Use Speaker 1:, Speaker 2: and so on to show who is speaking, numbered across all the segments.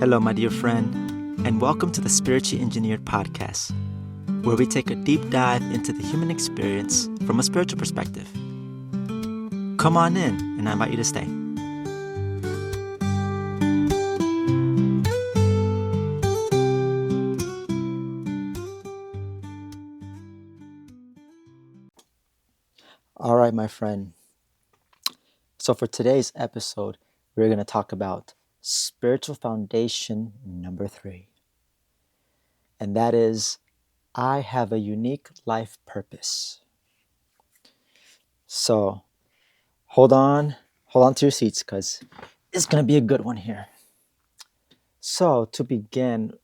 Speaker 1: Hello, my dear friend, and welcome to the Spiritually Engineered Podcast, where we take a deep dive into the human experience from a spiritual perspective. Come on in, and I invite you to stay. All right, my friend. So for today's episode, we're going to talk about spiritual foundation number 3. And that is, I have a unique life purpose. So hold on to your seats because it's going to be a good one here. So to begin,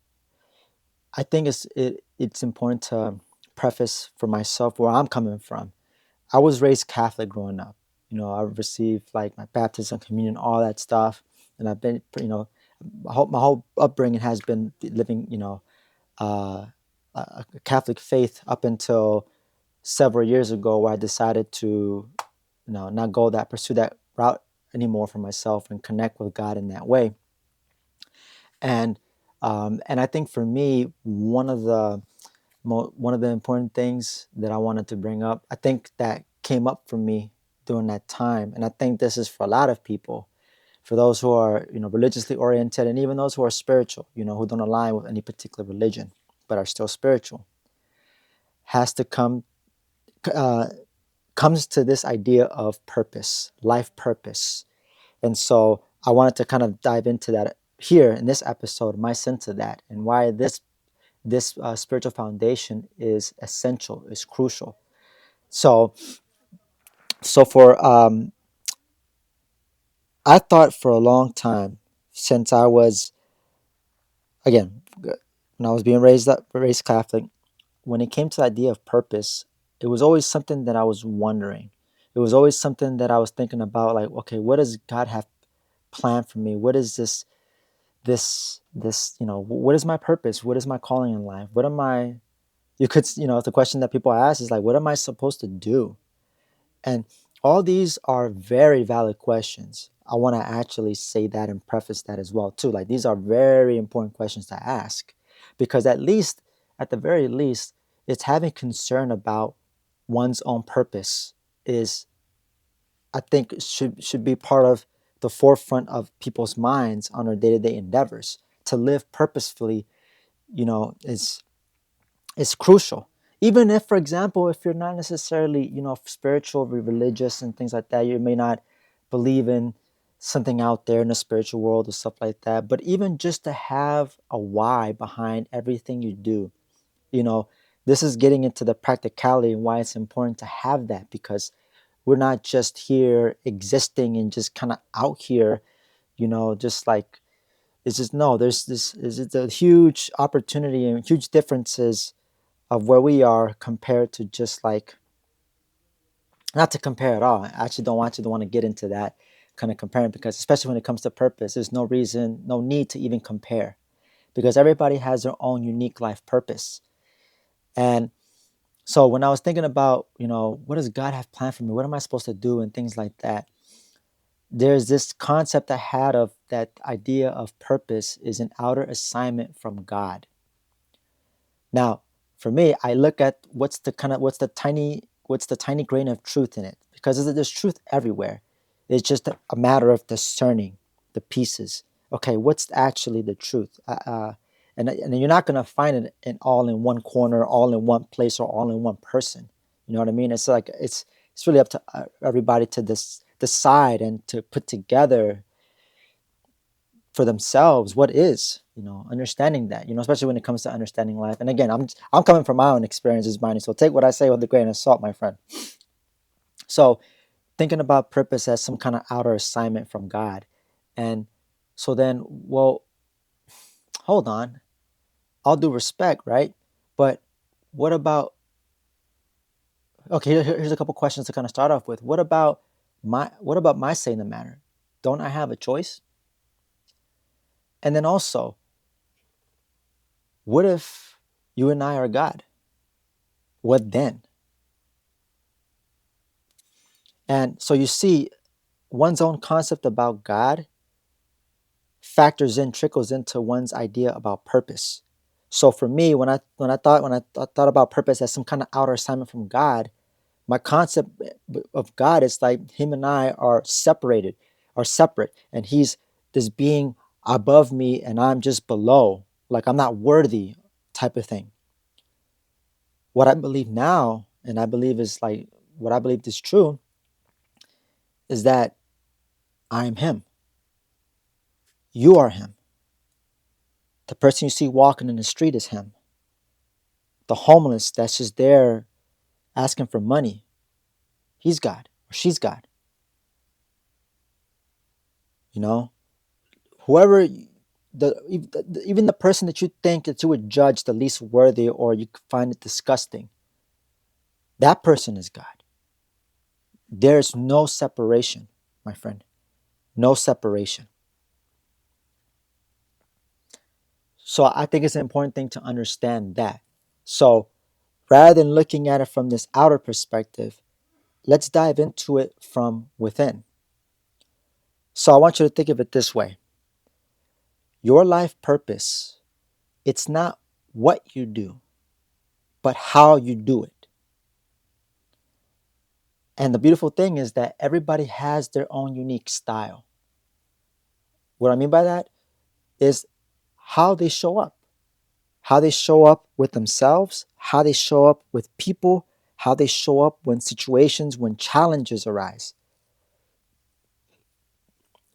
Speaker 1: I think it's important to preface for myself where I'm coming from. I was raised Catholic growing up. I received like my baptism, communion, all that stuff, and I've been, my whole upbringing has been living, a Catholic faith up until several years ago, where I decided to, not pursue that route anymore for myself and connect with God in that way. And I think for me, one of the important things that I wanted to bring up, I think that came up for me during that time, and I think this is for a lot of people, for those who are religiously oriented, and even those who are spiritual, who don't align with any particular religion but are still spiritual, has to comes to this idea of purpose, life purpose. And so I wanted to kind of dive into that here in this episode, my sense of that, and why this spiritual foundation is essential, is crucial. So for I thought for a long time, since I was, again, when I was being raised Catholic, when it came to the idea of purpose, it was always something that I was wondering. It was always something that I was thinking about, like, okay, what does God have planned for me? What is this, what is my purpose? What is my calling in life? What am I, the question that people ask is like, what am I supposed to do? And all these are very valid questions. I want to actually say that and preface that as well too. Like, these are very important questions to ask, because at the very least, it's having concern about one's own purpose is, I think, should be part of the forefront of people's minds on their day-to-day endeavors. To live purposefully, is crucial. Even if, for example, if you're not necessarily, spiritual, religious and things like that, you may not believe in something out there in the spiritual world or stuff like that. But even just to have a why behind everything you do, this is getting into the practicality and why it's important to have that, because we're not just here existing and just kind of out here, just like, it's just, no, it's a huge opportunity and huge differences of where we are compared to just like, not to compare at all. I actually don't want to get into that kind of comparing, because especially when it comes to purpose, there's no reason, no need to even compare, because everybody has their own unique life purpose. And so when I was thinking about, what does God have planned for me? What am I supposed to do? And things like that. There's this concept I had of that idea of purpose is an outer assignment from God. Now, for me, I look at what's the tiny grain of truth in it, because there's truth everywhere. It's just a matter of discerning the pieces. Okay, what's actually the truth? And you're not going to find it all in one corner, all in one place, or all in one person. You know what I mean? It's like it's really up to everybody to decide and to put together for themselves what is, understanding that, especially when it comes to understanding life. And again, I'm coming from my own experiences, Miney, so take what I say with a grain of salt, my friend. So thinking about purpose as some kind of outer assignment from God. And so then, well, hold on, all due respect, right? But what about, okay, here's a couple questions to kind of start off with. What about my say in the matter? Don't I have a choice? And then also, what if you and I are God? What then? And so you see, one's own concept about God trickles into one's idea about purpose. So for me, when I thought about purpose as some kind of outer assignment from God, my concept of God is like him and I are separate, and he's this being above me and I'm just below, like I'm not worthy type of thing. What I believe now, and I believe is like what I believe is true, is that I am him. You are him. The person you see walking in the street is him. The homeless that's just there asking for money, he's God or she's God. You know, whoever even the person that you think that you would judge the least worthy or you find it disgusting, that person is God. There's no separation, my friend. No separation. So I think it's an important thing to understand that. So rather than looking at it from this outer perspective, let's dive into it from within. So I want you to think of it this way. Your life purpose, it's not what you do, but how you do it. And the beautiful thing is that everybody has their own unique style. What I mean by that is how they show up, how they show up with themselves, how they show up with people, how they show up when challenges arise.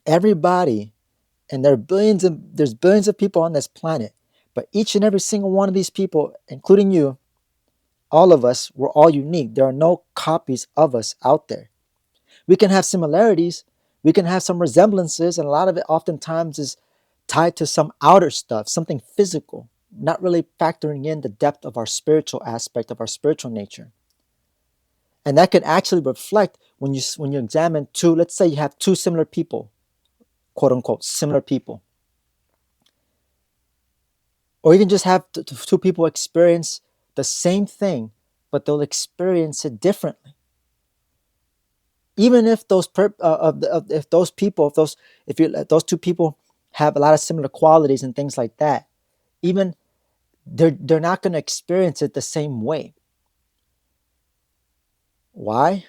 Speaker 1: Everybody, and there's billions of people on this planet, but each and every single one of these people, including you, all of us, we're all unique. There are no copies of us out there. We can have similarities, we can have some resemblances, and a lot of it oftentimes is tied to some outer stuff, something physical, not really factoring in the depth of our spiritual aspect, of our spiritual nature. And that can actually reflect when you examine two, let's say you have two similar people, quote unquote, similar people. Or you can just have two people experience the same thing, but they'll experience it differently. Even if if those people, if those two people have a lot of similar qualities and things like that, even they're not going to experience it the same way. Why?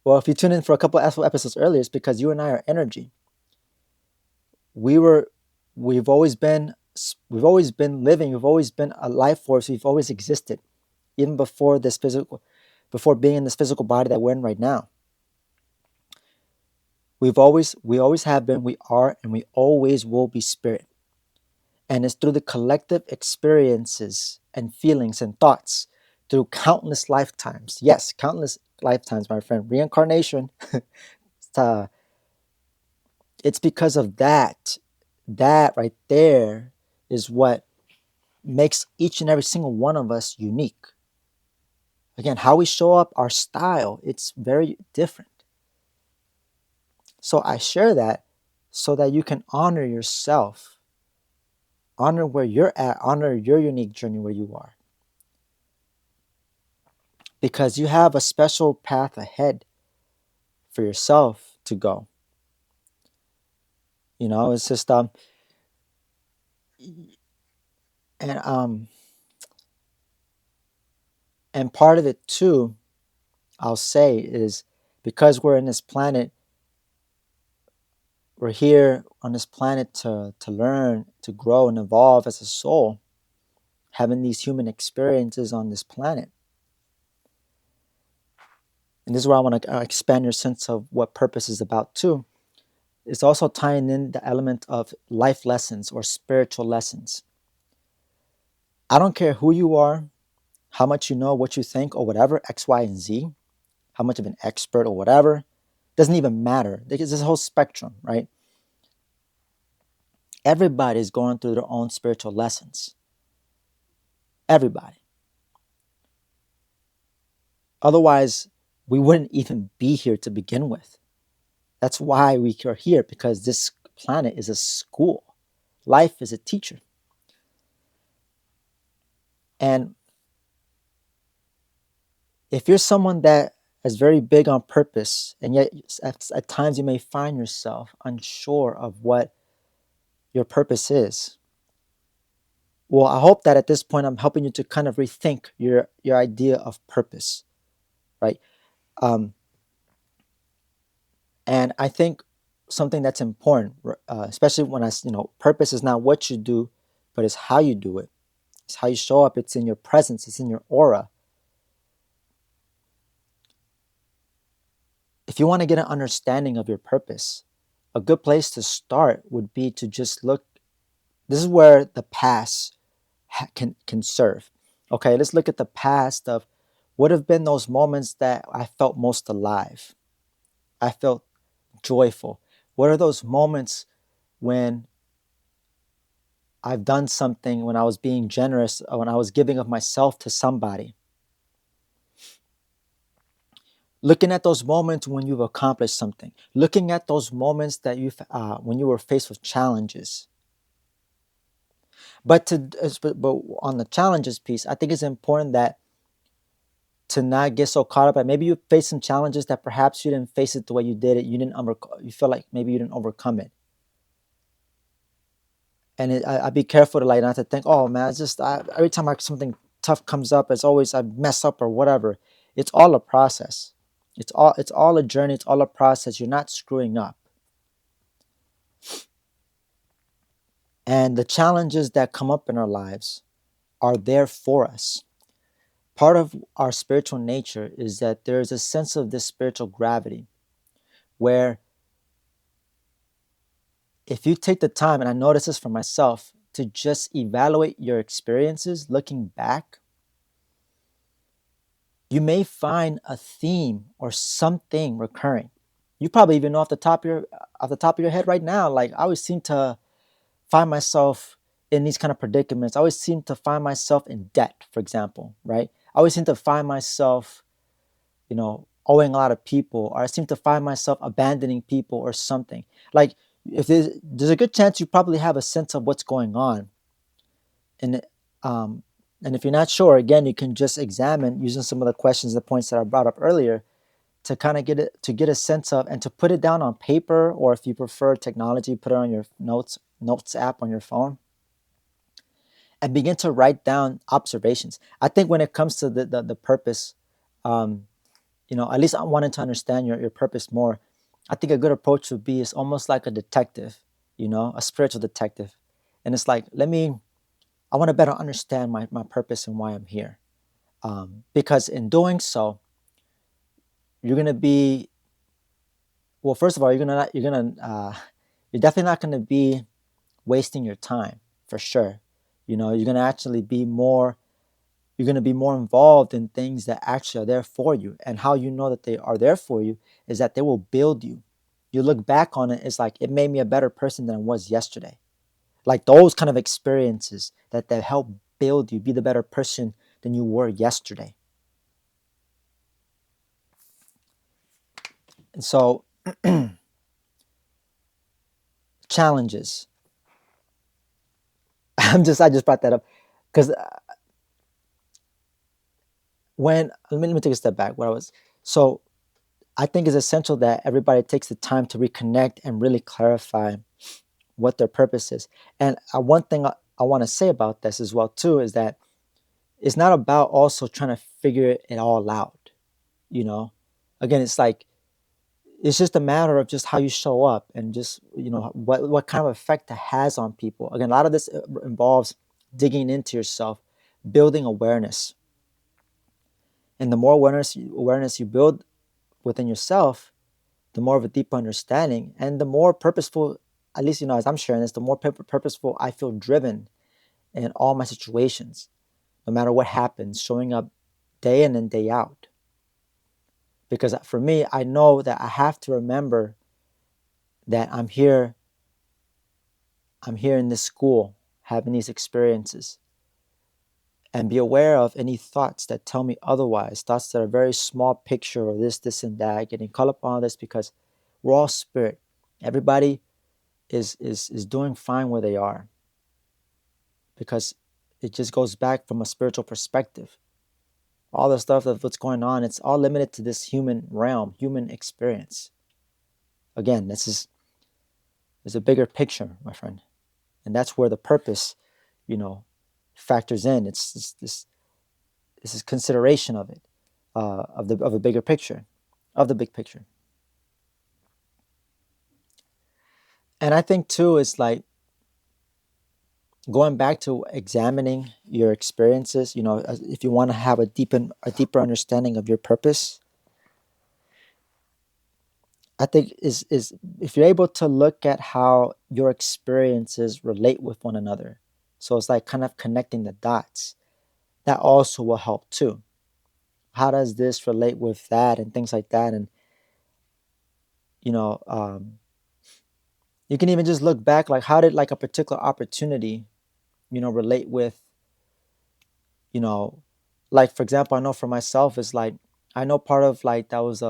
Speaker 1: Well, if you tune in for a couple of episodes earlier, it's because you and I are energy. We were, we've always been, we've always been living. We've always been a life force. We've always existed, even before being in this physical body that we're in right now. We always have been, we are, and we always will be spirit. And it's through the collective experiences and feelings and thoughts through countless lifetimes. Yes, countless lifetimes, my friend. Reincarnation, uh, it's because of that. That right there is what makes each and every single one of us unique. Again, how we show up, our style, it's very different. So I share that so that you can honor yourself, honor where you're at, honor your unique journey where you are. Because you have a special path ahead for yourself to go. You know, it's just and and part of it too, I'll say, is because we're in this planet, we're here on this planet to learn, to grow and evolve as a soul, having these human experiences on this planet. And this is where I want to expand your sense of what purpose is about too. It's also tying in the element of life lessons or spiritual lessons. I don't care who you are, how much you know, what you think, or whatever, X, Y, and Z, how much of an expert or whatever, doesn't even matter. There's this whole spectrum, right? Everybody's going through their own spiritual lessons. Everybody. Otherwise, we wouldn't even be here to begin with. That's why we are here, because this planet is a school. Life is a teacher. And if you're someone that is very big on purpose, and yet at times you may find yourself unsure of what your purpose is. Well, I hope that at this point I'm helping you to kind of rethink your idea of purpose, right? Um, and I think something that's important, especially when purpose is not what you do, but it's how you do it. It's how you show up. It's in your presence. It's in your aura. If you want to get an understanding of your purpose, a good place to start would be to just look. This is where the past can serve. Okay, let's look at the past of what have been those moments that I felt most alive. I felt joyful. What are those moments when I've done something, when I was being generous, or when I was giving of myself to somebody? Looking at those moments when you've accomplished something. Looking at those moments that when you were faced with challenges. But on the challenges piece, I think it's important that to not get so caught up. At maybe you face some challenges that perhaps you didn't face it the way you did it. You feel like maybe you didn't overcome it. And I'd be careful to like not to think, oh man, every time something tough comes up, it's always I mess up or whatever. It's all a process. It's all a journey. It's all a process. You're not screwing up. And the challenges that come up in our lives are there for us. Part of our spiritual nature is that there is a sense of this spiritual gravity where if you take the time, and I notice this for myself, to just evaluate your experiences looking back, you may find a theme or something recurring. You probably even know off the top of your head right now, like I always seem to find myself in these kind of predicaments. I always seem to find myself in debt, for example, right? I always seem to find myself, owing a lot of people, or I seem to find myself abandoning people or something. Like if there's a good chance you probably have a sense of what's going on. And um and if you're not sure, again, you can just examine using some of the questions, the points that I brought up earlier, to kind of get a sense of and to put it down on paper, or if you prefer technology, put it on your notes app on your phone and begin to write down observations. I think when it comes to the purpose, um, at least I wanted to understand your purpose more. I think a good approach would be is almost like a detective, a spiritual detective. And it's like, I want to better understand my purpose and why I'm here. Because in doing so, you're going to be, well, first of all, you're definitely not going to be wasting your time for sure. You're going to actually be more you're going to be more involved in things that actually are there for you. And how you know that they are there for you is that they will build you. You look back on it, it's like it made me a better person than I was yesterday. Like those kind of experiences that help build you, be the better person than you were yesterday. And so, challenges. I just brought that up because let me take a step back. So I think it's essential that everybody takes the time to reconnect and really clarify what their purpose is. And one thing I want to say about this as well too is that it's not about also trying to figure it all out. You know, again, it's just a matter of just how you show up and just what kind of effect it has on people. Again, a lot of this involves digging into yourself, building awareness, and the more awareness you build within yourself, the more of a deep understanding and the more purposeful, at least as I'm sharing this, the more purposeful I feel driven in all my situations, no matter what happens, showing up day in and day out. Because for me, I know that I have to remember that I'm here in this school having these experiences, and be aware of any thoughts that tell me otherwise, thoughts that are very small picture or this and that, getting caught up on this, because we're all spirit. Everybody is doing fine where they are, because it just goes back from a spiritual perspective. All the stuff of what's going on, it's all limited to this human realm, human experience. Again, this is a bigger picture, my friend. And that's where the purpose, you know, factors in. It's this is consideration of it, of a bigger picture, of the big picture. And I think too, it's like going back to examining your experiences. If you want to have a deeper understanding of your purpose, I think is if you're able to look at how your experiences relate with one another. So it's like kind of connecting the dots. That also will help too. How does this relate with that and things like that? And you know, you can even just look back, like how did like a particular opportunity, relate with, you know, like for example, I know for myself, it's like I know part of like that was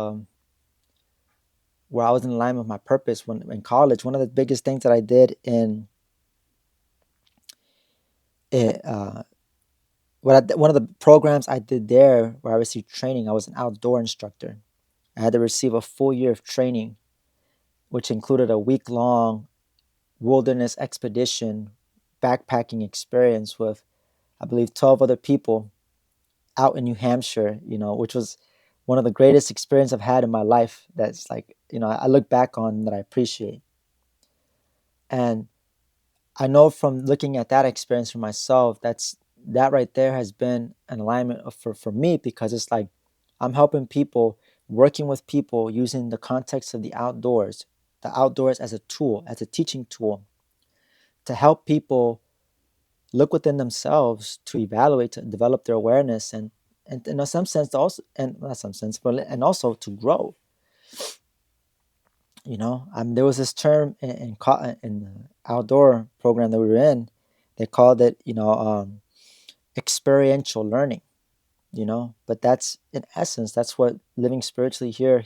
Speaker 1: where I was in line with my purpose when in college. One of the biggest things that I did in it, one of the programs I did there where I received training, I was an outdoor instructor. I had to receive a full year of training, which included a week long wilderness expedition backpacking experience with, I believe, 12 other people out in New Hampshire, which was one of the greatest experience I've had in my life. That's like, I look back on that I appreciate. And I know from looking at that experience for myself, that right there has been an alignment for me, because it's like I'm helping people, working with people using the context of the outdoors as a tool, as a teaching tool to help people look within themselves, to evaluate, to develop their awareness, and in some sense also, and not some sense, but and also to grow. There was this term in the outdoor program that we were in. They called it, experiential learning. But that's in essence, that's what living spiritually here,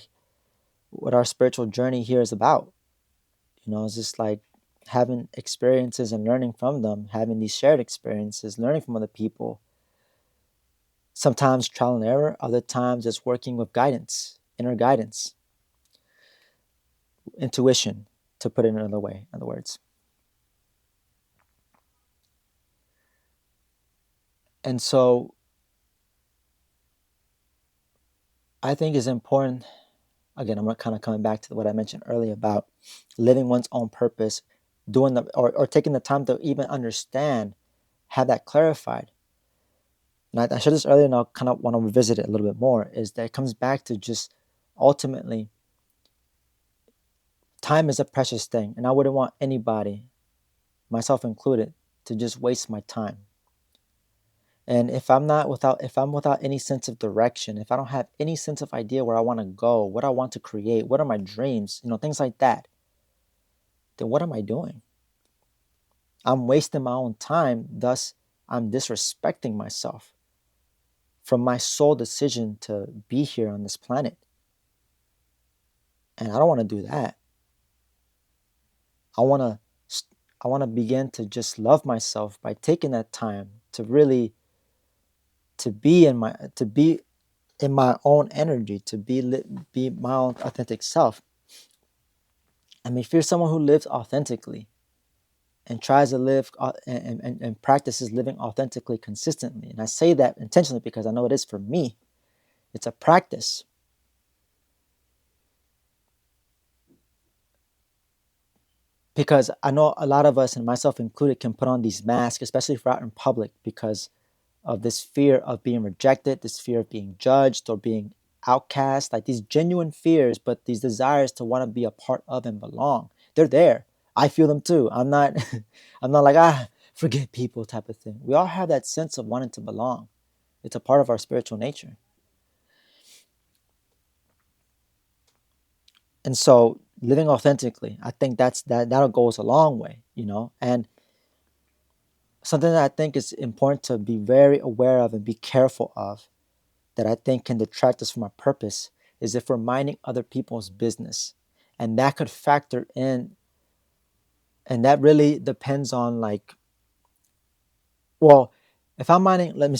Speaker 1: what our spiritual journey here is about. It's just like having experiences and learning from them, having these shared experiences, learning from other people. Sometimes trial and error, other times it's working with guidance, inner guidance, intuition, to put it another way, in other words. And so I think it's important, again, I'm kind of coming back to what I mentioned earlier about living one's own purpose, or taking the time to even understand, have that clarified. And I shared this earlier, and I kind of want to revisit it a little bit more, is that it comes back to just ultimately, time is a precious thing. And I wouldn't want anybody, myself included, to just waste my time. And if I'm without any sense of direction, if I don't have any sense of idea where I want to go, what I want to create, what are my dreams, things like that, then what am I doing? I'm wasting my own time. Thus, I'm disrespecting myself from my sole decision to be here on this planet. And I don't want to do that. I want to I want to begin to just love myself by taking that time to really to be in my own energy, to be my own authentic self. I mean, if you're someone who lives authentically and tries to live and practices living authentically consistently, and I say that intentionally because I know it is for me, it's a practice. Because I know a lot of us, and myself included, can put on these masks, especially if we're out in public, because of this fear of being rejected, this fear of being judged or being outcast, like these genuine fears, but these desires to want to be a part of and belong. They're there. I feel them too. I'm not I'm not like, forget people type of thing. We all have that sense of wanting to belong. It's a part of our spiritual nature. And so living authentically, I think that goes a long way. And something that I think is important to be very aware of and be careful of, that I think can detract us from our purpose, is if we're minding other people's business. And that could factor in, and that really depends on, like, well, if I'm minding, let me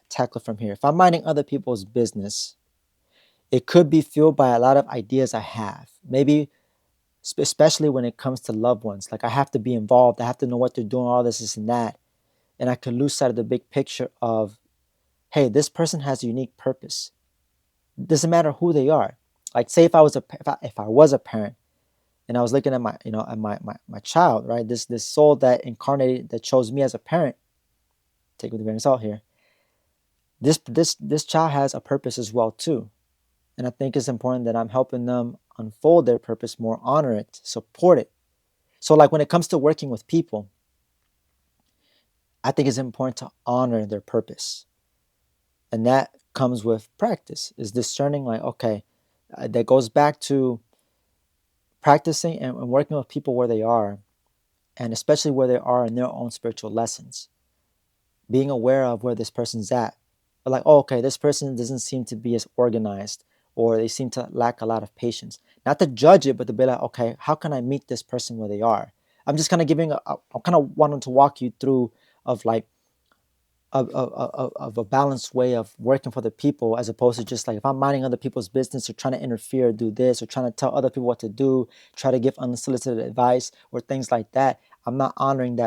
Speaker 1: tackle it from here. If I'm minding other people's business, it could be fueled by a lot of ideas I have. Maybe especially when it comes to loved ones. Like I have to be involved. I have to know what they're doing, all this and that. And I could lose sight of the big picture of, hey, this person has a unique purpose. Doesn't matter who they are. Like say if I was a parent and I was looking at my at my child, right? This soul that incarnated, that chose me as a parent. Take it with a grain of salt here. This child has a purpose as well too, and I think it's important that I'm helping them unfold their purpose more, honor it, support it. So like when it comes to working with people, I think it's important to honor their purpose, and that comes with practice. Is discerning, like, okay, that goes back to practicing and working with people where they are, and especially where they are in their own spiritual lessons, being aware of where this person's at. But like, oh, okay, this person doesn't seem to be as organized, or they seem to lack a lot of patience. Not to judge it, but to be like, okay, how can I meet this person where they are? I'm just kind of I'm kind of wanting to walk you through of like of a balanced way of working for the people, as opposed to just like if I'm minding other people's business or trying to interfere, do this, or trying to tell other people what to do, try to give unsolicited advice or things like that. I'm not honoring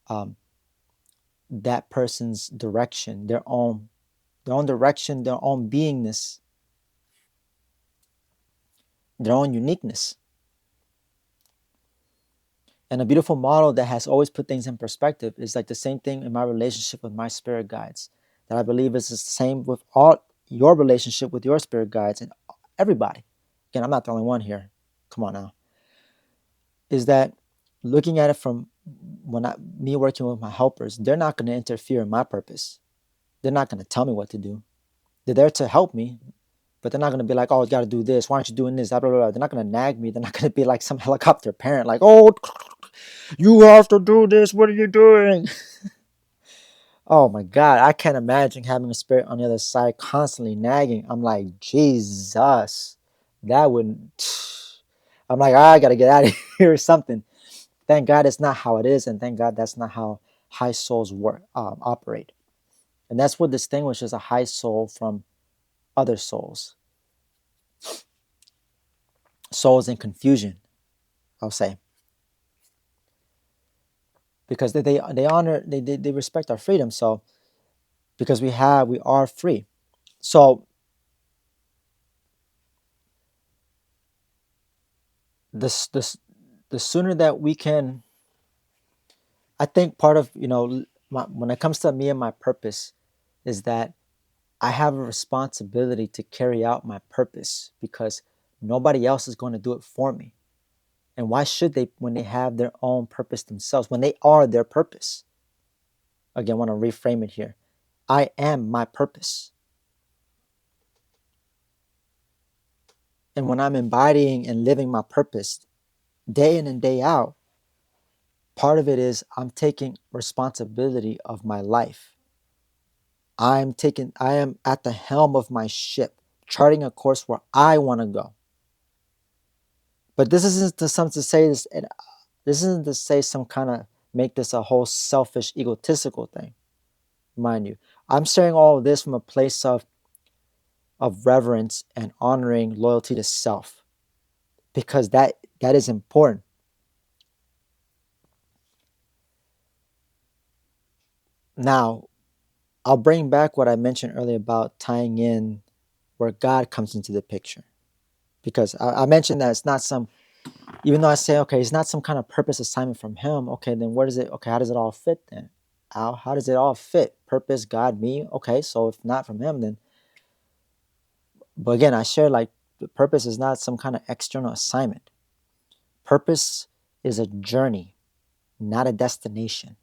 Speaker 1: um, that person's direction, their own direction, their own beingness, their own uniqueness. And a beautiful model that has always put things in perspective is like the same thing in my relationship with my spirit guides. That I believe is the same with all your relationship with your spirit guides and everybody. Again, I'm not the only one here. Come on now. Is that looking at it from me working with my helpers, they're not going to interfere in my purpose. They're not going to tell me what to do. They're there to help me, but they're not going to be like, oh, you got to do this. Why aren't you doing this? Blah, blah, blah. They're not going to nag me. They're not going to be like some helicopter parent, like, oh, you have to do this. What are you doing? Oh my God. I can't imagine having a spirit on the other side constantly nagging. I'm like, Jesus, that would. I'm like, I got to get out of here or something. Thank God it's not how it is. And thank God that's not how high souls work, operate. And that's what distinguishes a high soul from other souls. Souls in confusion, I'll say, because they honor, they respect our freedom. So because we are free. So this the sooner that we can, I think part of when it comes to me and my purpose is that I have a responsibility to carry out my purpose, because nobody else is going to do it for me. And why should they, when they have their own purpose themselves, when they are their purpose? Again, I want to reframe it here. I am my purpose. And when I'm embodying and living my purpose day in and day out, part of it is I'm taking responsibility of my life. I am at the helm of my ship, charting a course where I want to go. But this isn't to say this, and this isn't to say some kind of make this a whole selfish, egotistical thing. Mind you, I'm sharing all of this from a place of reverence and honoring loyalty to self, because that is important. Now, I'll bring back what I mentioned earlier about tying in where God comes into the picture, because I mentioned that it's not some, even though I say, okay, it's not some kind of purpose assignment from Him. Okay, then where does it? Okay, how does it all fit then? How does it all fit? Purpose, God, me. Okay, so if not from Him, then. But again, I share like the purpose is not some kind of external assignment. Purpose is a journey, not a destination.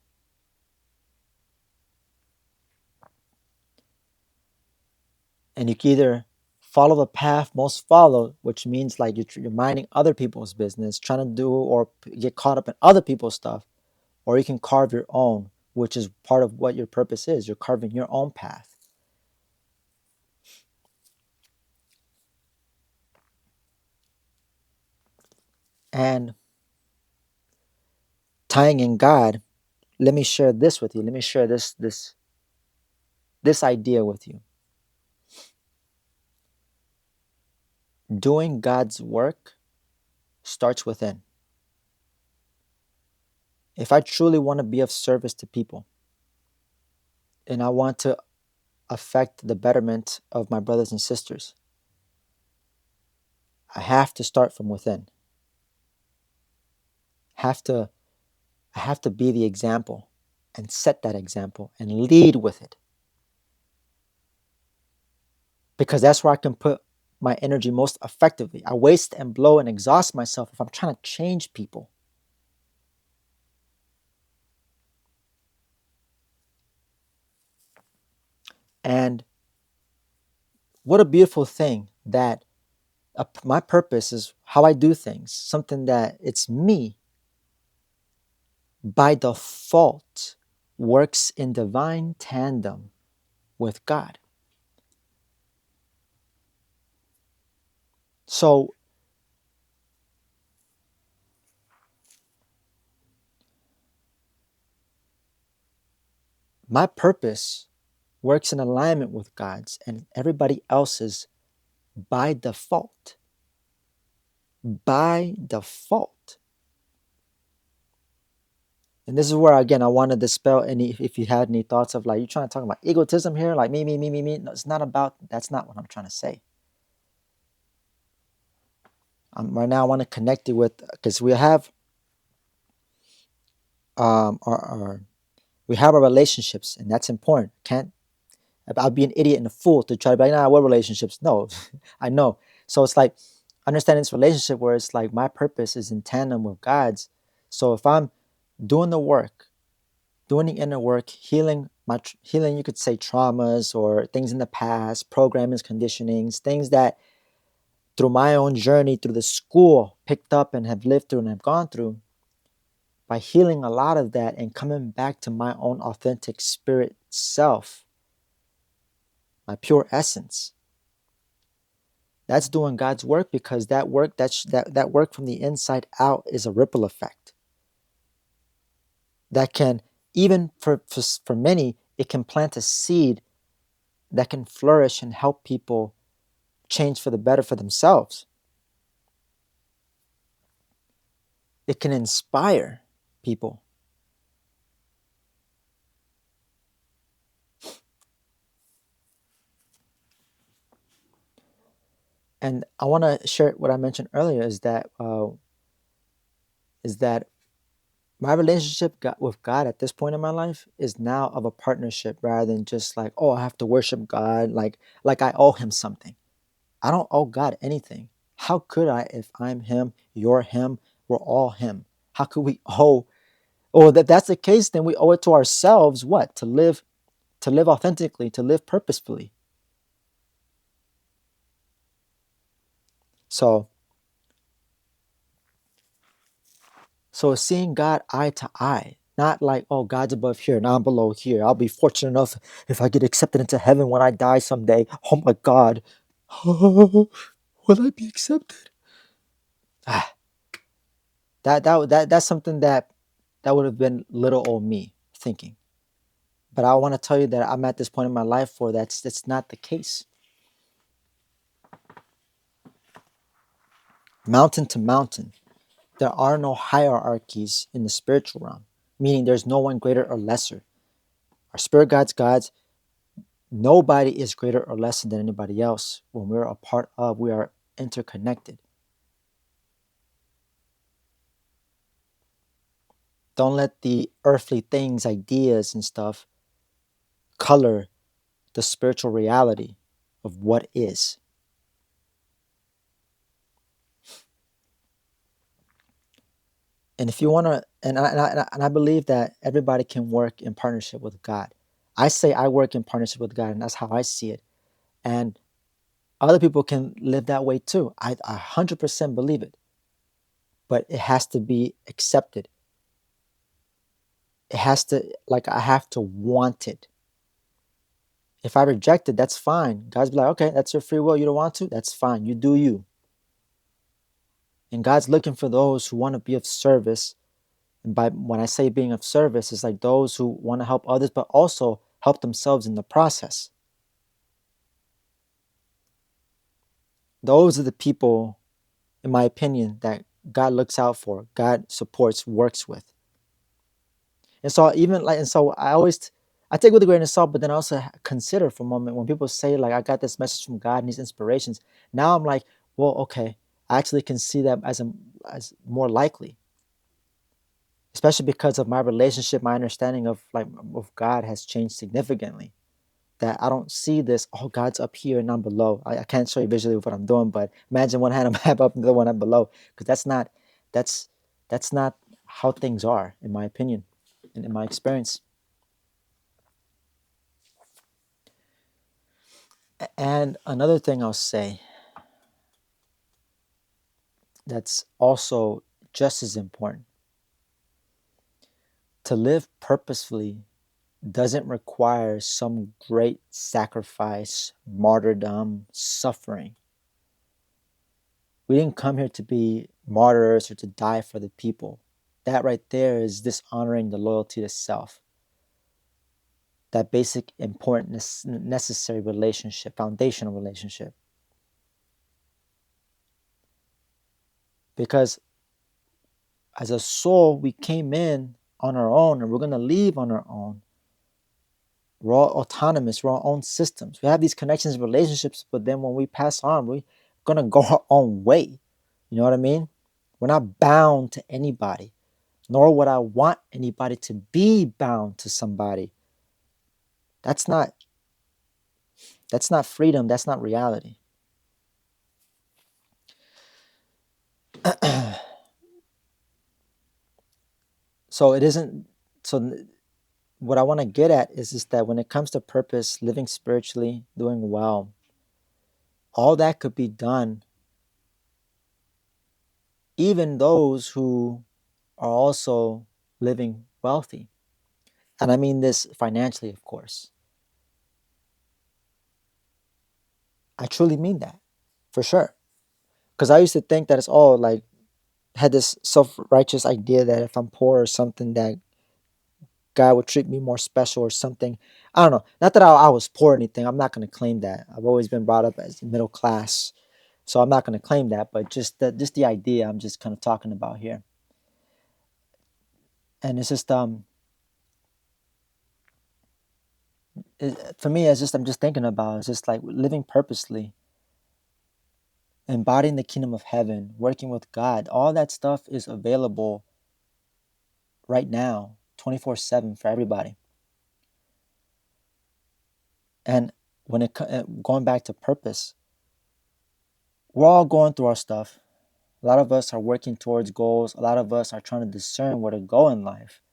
Speaker 1: And you can either follow the path most followed, which means like you're minding other people's business, trying to do or get caught up in other people's stuff, or you can carve your own, which is part of what your purpose is. You're carving your own path. And tying in God, let me share this with you. Let me share this idea with you. Doing God's work starts within. If I truly want to be of service to people and I want to affect the betterment of my brothers and sisters, I have to start from within. Have to I have to be the example and set that example and lead with it. Because that's where I can put my energy most effectively. I waste and blow and exhaust myself if I'm trying to change people. And what a beautiful thing that my purpose is how I do things, something that it's me by default works in divine tandem with God. So my purpose works in alignment with God's and everybody else's by default. By default. And this is where, again, I want to dispel any, if you had any thoughts of like, you trying to talk about egotism here, like me, me, me, me, me. No, it's not about, that's not what I'm trying to say. Right now, I want to connect you with, because we have our we have our relationships, and that's important. Can't, I'll be an idiot and a fool to try to be like, nah, what relationships? No, I know. So it's like understanding this relationship where it's like my purpose is in tandem with God's. So if I'm doing the work, doing the inner work, healing healing, you could say traumas or things in the past, programmings, conditionings, things that through my own journey, through the school, picked up and have lived through and have gone through, by healing a lot of that and coming back to my own authentic spirit self, my pure essence. That's doing God's work, because that work, that work from the inside out is a ripple effect that can, even for many, it can plant a seed that can flourish and help people change for the better for themselves. It can inspire people. And I want to share what I mentioned earlier is that my relationship with God at this point in my life is now of a partnership rather than just like, oh, I have to worship God like I owe him something. I don't owe God anything. How could I if I'm him, you're him, we're all him? How could we owe, or that's the case, then we owe it to ourselves what? To live authentically, to live purposefully. So seeing God eye to eye, not like, oh, God's above here and I'm below here. I'll be fortunate enough if I get accepted into heaven when I die someday. Oh my God. Will I be accepted? Ah, that's something that would have been little old me thinking. But I want to tell you that I'm at this point in my life where that's not the case. Mountain to mountain, there are no hierarchies in the spiritual realm, meaning there's no one greater or lesser. Our spirit guides, gods, nobody is greater or lesser than anybody else. When we're a part of, we are interconnected. Don't let the earthly things, ideas, and stuff color the spiritual reality of what is. And if you want to, and I believe that everybody can work in partnership with God. I say I work in partnership with God, and that's how I see it. And other people can live that way too. I 100% believe it. But it has to be accepted. It has to, like, I have to want it. If I reject it, that's fine. God's be like, okay, that's your free will. You don't want to? That's fine. You do you. And God's looking for those who want to be of service. And by when I say being of service, it's like those who want to help others, but also help themselves in the process. Those are the people, in my opinion, that God looks out for, God supports, works with. And so even like, and so I always, I take with a grain of salt, but then I also consider for a moment when people say like, I got this message from God and these inspirations. Now I'm like, well, okay, I actually can see that as more likely, especially because of my relationship, my understanding of God has changed significantly. That I don't see this, oh, God's up here and I'm below. I can't show you visually what I'm doing, but imagine one hand I'm up and the other one I'm below, because that's that's not how things are, in my opinion, and in my experience. And another thing I'll say that's also just as important, to live purposefully doesn't require some great sacrifice, martyrdom, suffering. We didn't come here to be martyrs or to die for the people. That right there is dishonoring the loyalty to self, that basic, important, necessary relationship, foundational relationship. Because as a soul, we came in on our own and we're going to leave on our own. We're all autonomous, we're our own systems. We have these connections, relationships, but then when we pass on, we're going to go our own way. You know what I mean? We're not bound to anybody, nor would I want anybody to be bound to somebody. That's not freedom, that's not reality. So it isn't, so what I want to get at is just that when it comes to purpose, living spiritually, doing well, all that could be done, even those who are also living wealthy. And I mean this financially, of course. I truly mean that, for sure. Because I used to think that it's all like, had this self-righteous idea that if I'm poor or something, that God would treat me more special or something. I don't know. Not that I was poor or anything. I'm not going to claim that. I've always been brought up as middle class. So I'm not going to claim that. But just the idea I'm just kind of talking about here. And it's just, for me, it's just, I'm just thinking about, it's just like living purposely, embodying the kingdom of heaven, working with God. All that stuff is available right now, 24/7 for everybody. And when going back to purpose, we're all going through our stuff. A lot of us are working towards goals. A lot of us are trying to discern where to go in life.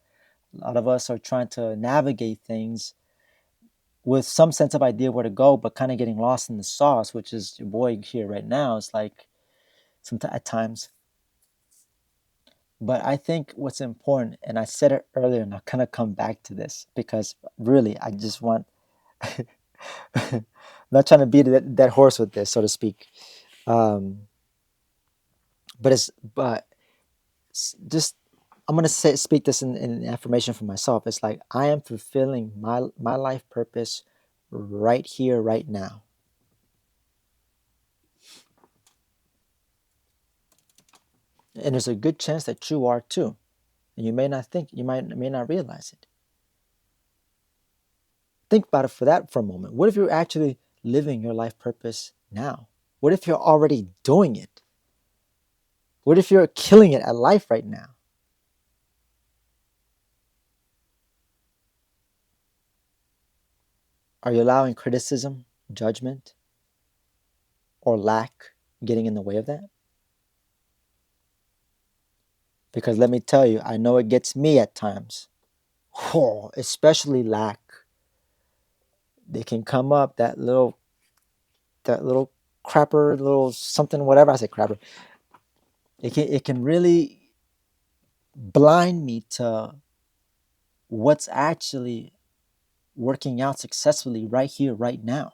Speaker 1: A lot of us are trying to navigate things with some sense of idea where to go, but kind of getting lost in the sauce, which is your boy here right now. It's like at times. But I think what's important, and I said it earlier, and I'll kind of come back to this because really, I just want, I'm not trying to beat that horse with this, so to speak. Um, but just, I'm gonna speak this in affirmation for myself. It's like I am fulfilling my life purpose right here, right now, and there's a good chance that you are too. And you may not think, you may not realize it. Think about it for a moment. What if you're actually living your life purpose now? What if you're already doing it? What if you're killing it at life right now? Are you allowing criticism, judgment, or lack getting in the way of that? Because let me tell you, I know it gets me at times. Oh, especially lack. They can come up, that little crapper, little something, whatever. I say crapper. It can really blind me to what's actually working out successfully right here, right now.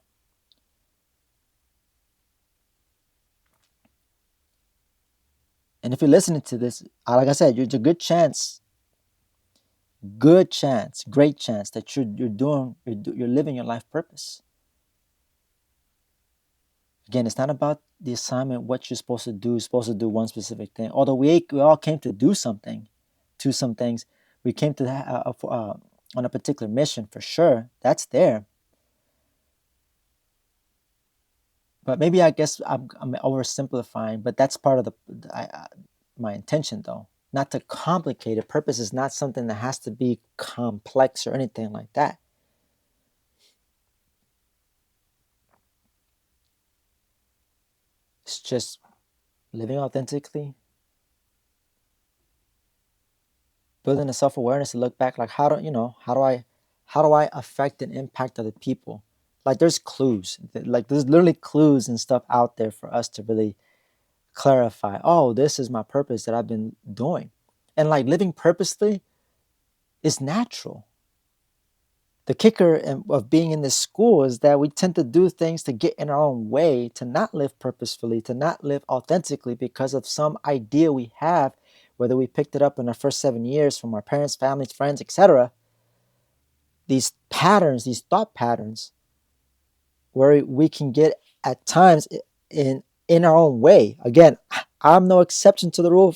Speaker 1: And if you're listening to this, like I said, there's a good chance, great chance that you're living your life purpose. Again, it's not about the assignment, what you're supposed to do. You're supposed to do one specific thing. Although we all came to do something, to some things. We came to that on a particular mission for sure. That's there. But maybe I guess I'm oversimplifying, but that's part of my intention though. Not to complicate it. Purpose is not something that has to be complex or anything like that. It's just living authentically, building a self-awareness to look back like how do I affect and impact other people? Like there's clues. Like there's literally clues and stuff out there for us to really clarify, oh, this is my purpose that I've been doing. And like living purposely is natural. The kicker of being in this school is that we tend to do things to get in our own way, to not live purposefully, to not live authentically because of some idea we have, whether we picked it up in our first 7 years from our parents, families, friends, etc. These patterns, these thought patterns, where we can get at times in our own way. Again, I'm no exception to the rule,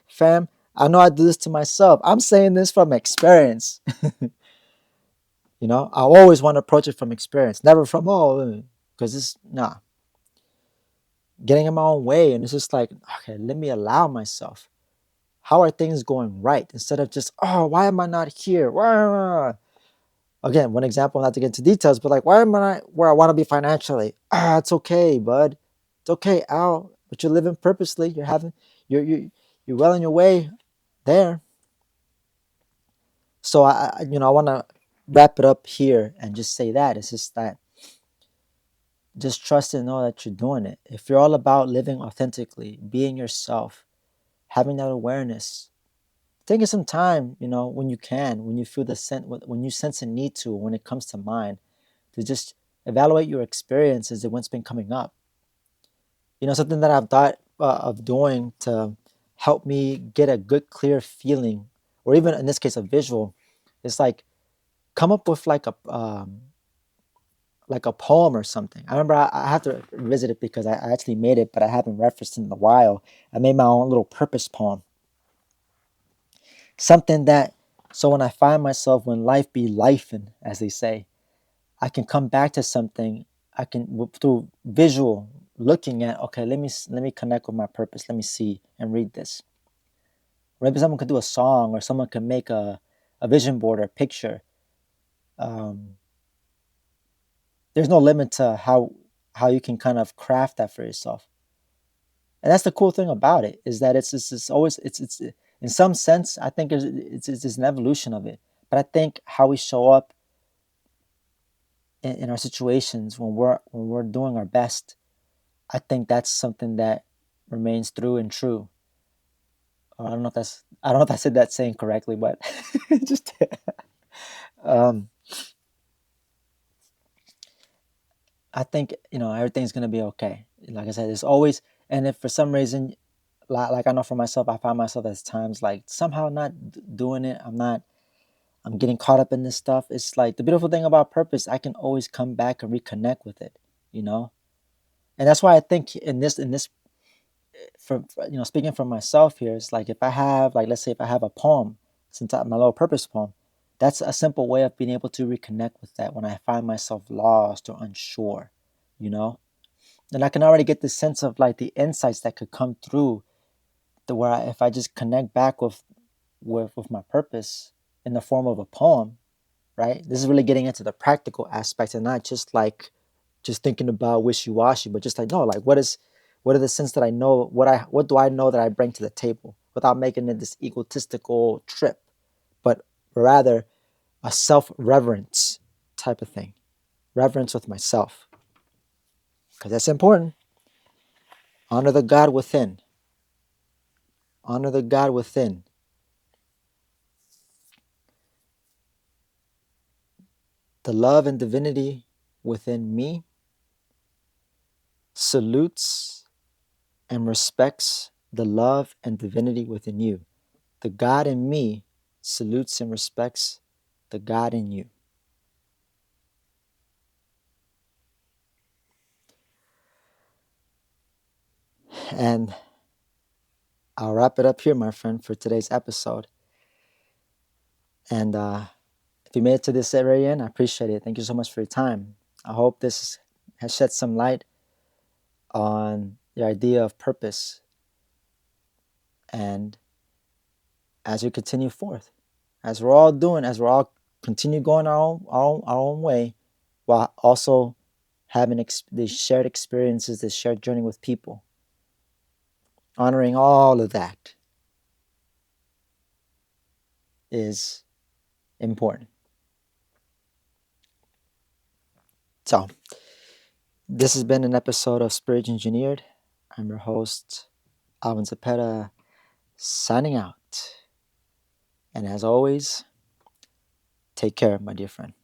Speaker 1: fam. I know I do this to myself. I'm saying this from experience. I always want to approach it from experience, never from because it's getting in my own way, and it's just like, okay, let me allow myself. How are things going right? Instead of just, oh, why am I not here? Again, one example, not to get into details, but like, why am I not where I want to be financially? It's okay, bud. It's okay, Al. But you're living purposely. You're well on your way there. So I want to wrap it up here and just say that it's just that just trust and know that you're doing it. If you're all about living authentically, being yourself, having that awareness, taking some time, when you can, when you feel when you sense a need to, when it comes to mind, to just evaluate your experiences and what's been coming up. Something that I've thought of doing to help me get a good, clear feeling, or even in this case, a visual, is like come up with like a poem or something. I remember I have to revisit it because I actually made it, but I haven't referenced it in a while. I made my own little purpose poem. Something that, so when I find myself, when life be lifing, as they say, I can come back to something. I can, through visual, looking at, okay, let me connect with my purpose. Let me see and read this. Maybe someone could do a song, or someone could make a vision board or a picture. Um, there's no limit to how you can kind of craft that for yourself. And that's the cool thing about it, is that it's always it's in some sense, I think it's an evolution of it. But I think how we show up in our situations when we're doing our best, I think that's something that remains true and true. I don't know if I said that saying correctly, but just um, I think everything's gonna be okay. Like I said, it's always, and if for some reason, like I know for myself, I find myself at times like somehow not doing it. I'm getting caught up in this stuff. It's like the beautiful thing about purpose, I can always come back and reconnect with it, you know? And that's why I think in this speaking for myself here, it's like if I have, like, let's say if I have a poem, since my little purpose poem, that's a simple way of being able to reconnect with that when I find myself lost or unsure, you know? And I can already get the sense of like the insights that could come through the where if I just connect back with my purpose in the form of a poem, right? This is really getting into the practical aspects and not just like just thinking about wishy-washy, but just like, no, like what are the sense that I know, what do I know that I bring to the table, without making it this egotistical trip, but rather a self-reverence type of thing. Reverence with myself. Because that's important. Honor the God within. Honor the God within. The love and divinity within me salutes and respects the love and divinity within you. The God in me salutes and respects the God in you. And I'll wrap it up here, my friend, for today's episode. And if you made it to this very end, I appreciate it. Thank you so much for your time. I hope this has shed some light on the idea of purpose. And as we continue forth, as we're all doing, as we're all continue going our own way, while also having these shared experiences, this shared journey with people, honoring all of that is important. So, this has been an episode of Spirit Engineered. I'm your host, Alvin Zapeta, signing out. And as always, take care, my dear friend.